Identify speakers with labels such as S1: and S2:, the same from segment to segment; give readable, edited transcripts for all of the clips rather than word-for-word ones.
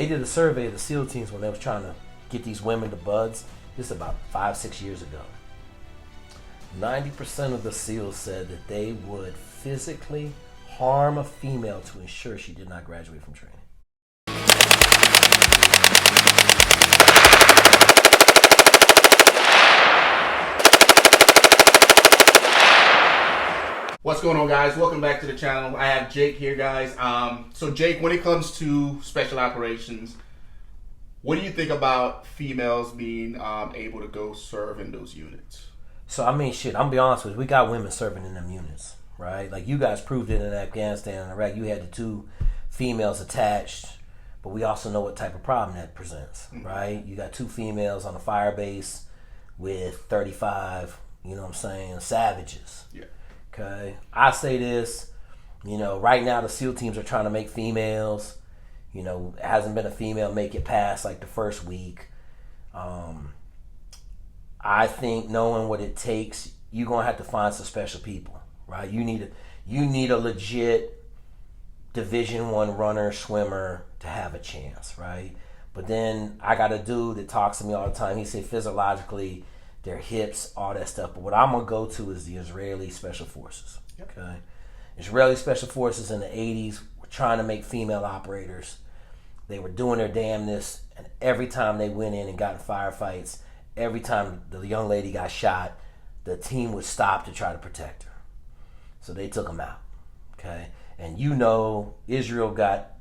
S1: They did a survey of the SEAL teams when they was trying to get these women to buds. This is about 5-6 years ago. 90% of the SEALs said that they would physically harm a female to ensure she did not graduate from training.
S2: What's going on, guys? Welcome back to the channel. I have Jake here, guys. So Jake, when it comes to special operations, what do you think about females being able to go serve in those units?
S1: So, I mean, shit, I'm gonna be honest with you. We got women serving in them units, right? Like, you guys proved it in Afghanistan and Iraq. You had the 2 females attached, but we also know what type of problem that presents, right? You got 2 females on a fire base with 35, you know what I'm saying, savages.
S2: Yeah.
S1: Okay, I say this, right now the SEAL teams are trying to make females. It hasn't been a female make it past like the first week. I think knowing what it takes, you're gonna have to find some special people, right? You need a legit Division I runner, swimmer to have a chance, right? But then I got a dude that talks to me all the time. He said physiologically, their hips, all that stuff. But what I'm going to go to is the Israeli Special Forces.
S2: Yep.
S1: Okay, Israeli Special Forces in the 80s were trying to make female operators. They were doing their damnness, and every time they went in and got in firefights, every time the young lady got shot, the team would stop to try to protect her. So they took them out. Okay, and Israel got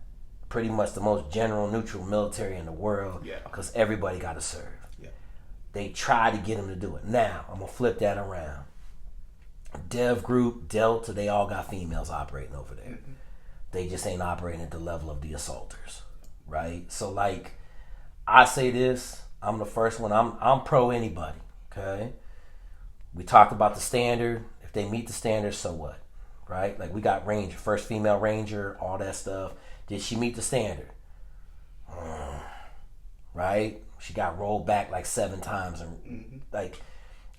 S1: pretty much the most general neutral military in the world because everybody got to serve. They tried to get him to do it. Now, I'm going to flip that around. Dev Group, Delta, they all got females operating over there. Mm-hmm. They just ain't operating at the level of the assaulters, right? So, like, I say this, I'm the first one. I'm pro anybody, okay? We talked about the standard. If they meet the standard, so what, right? Like, we got Ranger, first female Ranger, all that stuff. Did she meet the standard? Right? She got rolled back like 7 times. And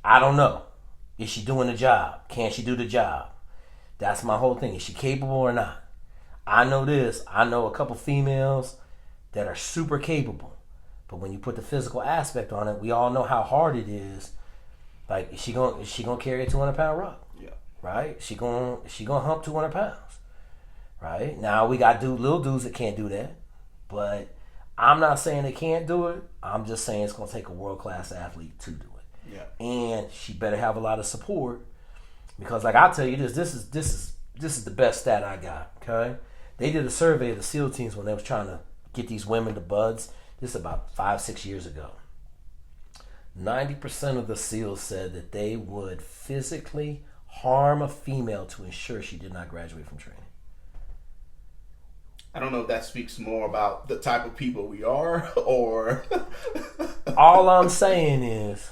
S1: I don't know. Is she doing the job? Can she do the job? That's my whole thing. Is she capable or not? I know this. I know a couple females that are super capable. But when you put the physical aspect on it, we all know how hard it is. Like, is she gonna carry a 200-pound rock? Yeah. Right? She gonna hump 200 pounds. Right? Now we got little dudes that can't do that. But I'm not saying they can't do it. I'm just saying it's going to take a world-class athlete to do it. Yeah. And she better have a lot of support because, like, I'll tell you this is the best stat I got, okay? They did a survey of the SEAL teams when they was trying to get these women to buds. This is about 5-6 years ago. 90% of the SEALs said that they would physically harm a female to ensure she did not graduate from training.
S2: I don't know if that speaks more about the type of people we are or...
S1: All I'm saying is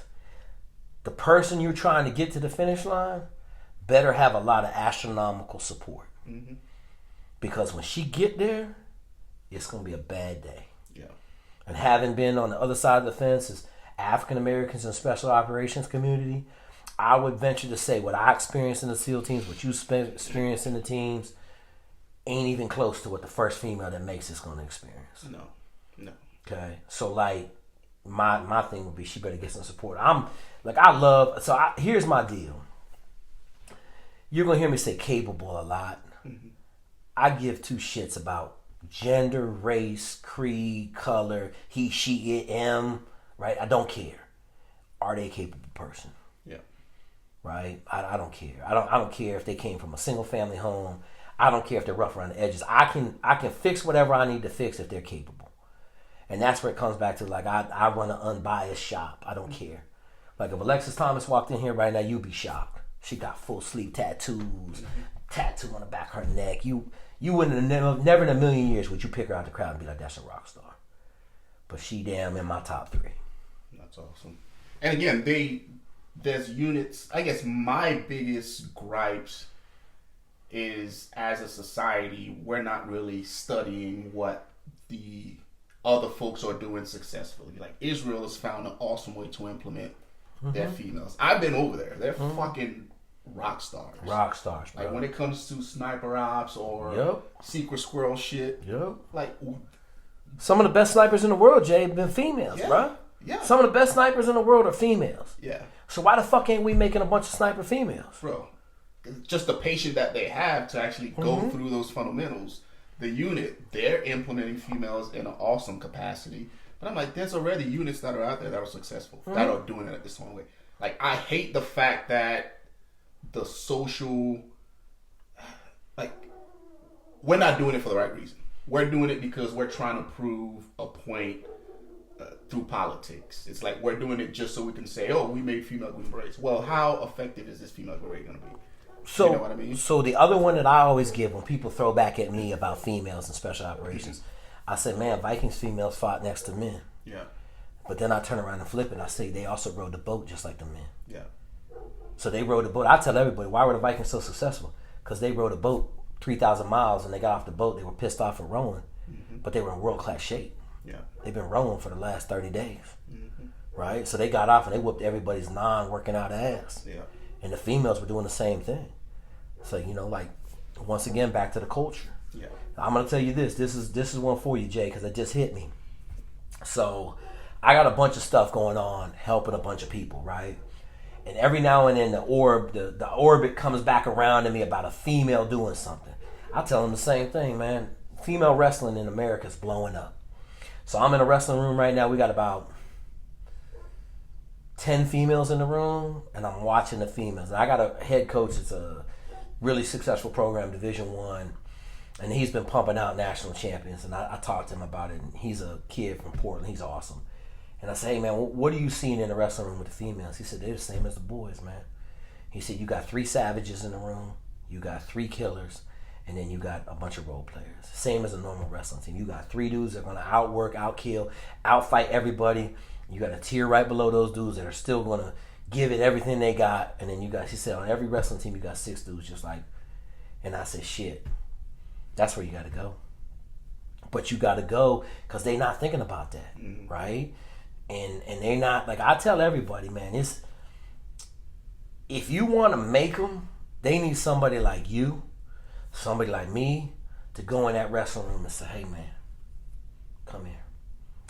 S1: the person you're trying to get to the finish line better have a lot of astronomical support. Mm-hmm. Because when she get there, it's going to be a bad day. Yeah. And having been on the other side of the fence as African Americans in special operations community, I would venture to say what I experienced in the SEAL teams, what you experienced in the teams, ain't even close to what the first female that makes it's going to experience. No. Okay, so like my thing would be she better get some support. Here's my deal. You're going to hear me say capable a lot. Mm-hmm. I give 2 shits about gender, race, creed, color, he, she, it, em, right? I don't care. Are they a capable person? Yeah. Right? I don't care. I don't care if they came from a single family home. I don't care if they're rough around the edges. I can fix whatever I need to fix if they're capable. And that's where it comes back to, like, I run an unbiased shop. I don't care. Like, if Alexis Thomas walked in here right now, you'd be shocked. She got full sleeve tattoos, tattoo on the back of her neck. You wouldn't have never in a million years would you pick her out the crowd and be like, that's a rock star. But she damn in my top 3.
S2: That's awesome. And again, there's units. I guess my biggest gripes is, as a society, we're not really studying what the other folks are doing successfully. Like, Israel has found an awesome way to implement their females. I've been over there. They're fucking rock stars.
S1: Rock stars, bro.
S2: Like, when it comes to sniper ops or secret squirrel shit, like,
S1: Some of the best snipers in the world, Jay, have been females,
S2: Yeah.
S1: bro.
S2: Yeah.
S1: Some of the best snipers in the world are females.
S2: Yeah.
S1: So why the fuck ain't we making a bunch of sniper females?
S2: Bro, just the patience that they have to actually go through those fundamentals. The unit, they're implementing females in an awesome capacity. But I'm like, there's already units that are out there that are successful, that are doing it this one way. Like, I hate the fact that the social, like, we're not doing it for the right reason. We're doing it because we're trying to prove a point through politics. It's like we're doing it just so we can say, oh, we made female green berets. Well, how effective is this female beret going to be?
S1: So,
S2: you know what I mean?
S1: So the other one that I always give when people throw back at me about females and special operations, I said, man, Vikings females fought next to men.
S2: Yeah.
S1: But then I turn around and flip it and I say they also rode the boat just like the men.
S2: Yeah.
S1: So they rode the boat. I tell everybody, why were the Vikings so successful? Because they rode a boat 3,000 miles and they got off the boat. They were pissed off for rowing, but they were in world-class shape.
S2: Yeah.
S1: They've been rowing for the last 30 days, right? So they got off and they whooped everybody's non-working out ass.
S2: Yeah.
S1: And the females were doing the same thing. So, you know, like, once again, back to the culture.
S2: Yeah.
S1: I'm going to tell you this. This is one for you, Jay, because it just hit me. So I got a bunch of stuff going on, helping a bunch of people, right? And every now and then the orbit comes back around to me about a female doing something. I tell them the same thing, man. Female wrestling in America is blowing up. So I'm in a wrestling room right now. We got about 10 females in the room, and I'm watching the females. And I got a head coach. It's a really successful program, Division I, and he's been pumping out national champions. And I talked to him about it. And he's a kid from Portland. He's awesome. And I said, hey, man, what are you seeing in the wrestling room with the females? He said, they're the same as the boys, man. He said, you got 3 savages in the room, you got 3 killers, and then you got a bunch of role players. Same as a normal wrestling team. You got 3 dudes that are going to outwork, outkill, outfight everybody. You got a tier right below those dudes that are still going to give it everything they got. And then you got, he said, on every wrestling team, you got 6 dudes just like, and I said, shit, that's where you got to go. But you got to go because they're not thinking about that, right? And they're not, like I tell everybody, man, it's, if you want to make them, they need somebody like you, somebody like me, to go in that wrestling room and say, hey, man, come here.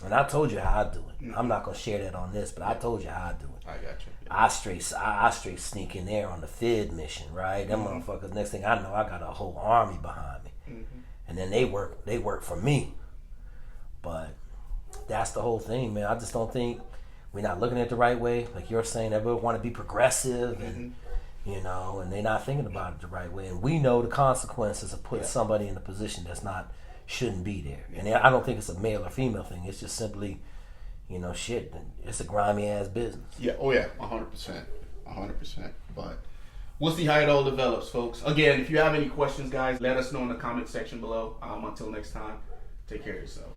S1: And I told you how I do it. I'm not going to share that on this, but I told you how I do it.
S2: I got you.
S1: I straight sneak in there on the FID mission, right? Them motherfuckers, next thing I know, I got a whole army behind me. And then they work for me. But that's the whole thing, man. I just don't think we're not looking at it the right way. Like you're saying, everybody want to be progressive and, you know, and they're not thinking about it the right way. And we know the consequences of putting somebody in a position that's not, shouldn't be there. And I don't think it's a male or female thing. It's just simply, you know, shit. It's a grimy ass business.
S2: Yeah. Oh yeah. 100%. 100%. But we'll see how it all develops, folks. Again, if you have any questions, guys, let us know in the comment section below. Until next time, take care of yourself.